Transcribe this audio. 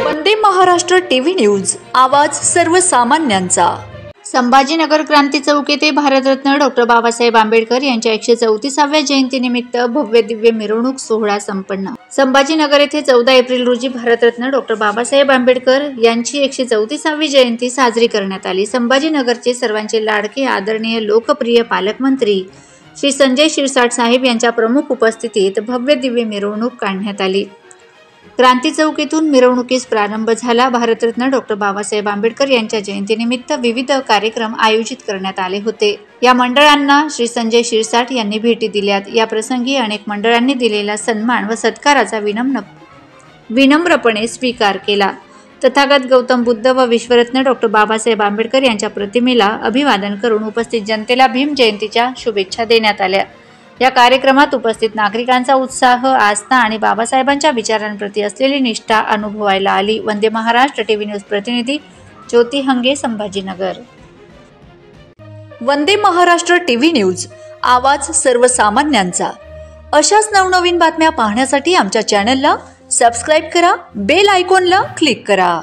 Vande Maharashtra TV news, आवाज सर्वसामान्यांचा। संभाजीनगर क्रांती चौक येथे भारतरत्न डॉ. बाबासाहेब आंबेडकर यांच्या 134व्या जयंतीनिमित्त भव्य दिव्य मिरवणूक सोहळा संपन्न। संभाजीनगर येथे 14 एप्रिल रोजी भारतरत्न डॉ. बाबासाहेब आंबेडकर यांची 134वी जयंती साजरी करण्यात आली। संभाजीनगरचे सर्वांचे लाडके आदरणीय लोकप्रिय पालकमंत्री श्री संजय शिरसाट साहेब यांच्या प्रमुख उपस्थितीत भव्य दिव्य मिरवणूक काढण्यात आली। क्रांती चौक येथून मिरवणुकीस प्रारंभ झाला। भारतरत्न डॉ. बाबासाहेब आंबेडकर यांच्या जयंतीनिमित्त विविध कार्यक्रम आयोजित करण्यात आले होते। या मंडळांना श्री संजय शिरसाट यांनी भेटी दिल्यात। या प्रसंगी अनेक मंडळांनी दिलेला सन्मान व सत्काराचा विनम्रपणे स्वीकार केला। तथागत गौतम बुद्ध व विश्वरत्न डॉ. बाबासाहेब आंबेडकर यांच्या प्रतिमेला अभिवादन करून उपस्थित जनतेला भीम जयंतीच्या शुभेच्छा देण्यात आल्या। या कार्यक्रमात उपस्थित नागरिकांचा उत्साह, आस्था आणि बाबासाहेबांच्या विचारांप्रती असलेली निष्ठा अनुभवायला आली। वंदे महाराष्ट्र टीव्ही न्यूज प्रतिनिधी ज्योती हंगे, संभाजीनगर। वंदे महाराष्ट्र टीव्ही न्यूज, आवाज सर्वसामान्यांचा। अशाच नवनवीन बातम्या पाहण्यासाठी आमच्या चॅनलला सबस्क्राइब करा, बेल आयकॉनला क्लिक करा।